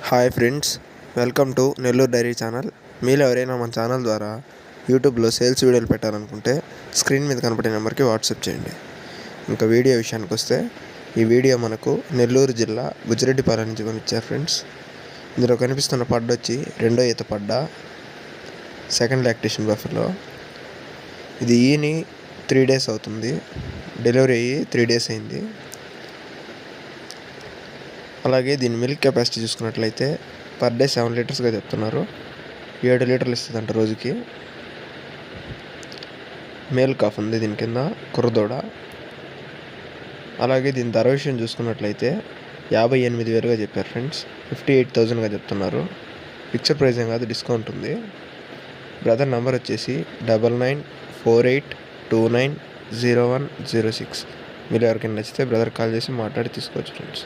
Hi friends, welcome to Nellore dairy channel. మీలో ఎవరైనా మన ఛానల్ ద్వారా యూట్యూబ్లో సేల్స్ వీడియోలు పెట్టాలనుకుంటే స్క్రీన్ మీద కనపడే నెంబర్కి వాట్సాప్ చేయండి. ఇంకా వీడియో విషయానికి వస్తే, ఈ వీడియో మనకు నెల్లూరు జిల్లా బుజ్జిరెడ్డిపాలెం నుంచి పంపించారు ఫ్రెండ్స్. ఇందులో కనిపిస్తున్న పడ్డ వచ్చి రెండో ఈత పడ్డ, సెకండ్ లాక్టేషన్ బఫర్లో. ఇది ఈని 3 days అవుతుంది, డెలివరీ అయ్యి 3 days అయింది. అలాగే దీని మిల్క్ కెపాసిటీ చూసుకున్నట్లయితే పర్ డే 7 లీటర్స్గా చెప్తున్నారు. 7 లీటర్లు ఇస్తుందంట రోజుకి. మేల్ కాఫ్ ఉంది దీని కింద, కుర్రదూడ. అలాగే దీని ధర విషయం చూసుకున్నట్లయితే 58,000గా చెప్పారు ఫ్రెండ్స్. 58,000గా చెప్తున్నారు. ఫిక్చర్ ప్రైస్ ఏం కాదు, డిస్కౌంట్ ఉంది. బ్రదర్ నెంబర్ వచ్చేసి 9948290106. మీరు ఎవరికైనా నచ్చితే బ్రదర్ కాల్ చేసి మాట్లాడి తీసుకోవచ్చు ఫ్రెండ్స్.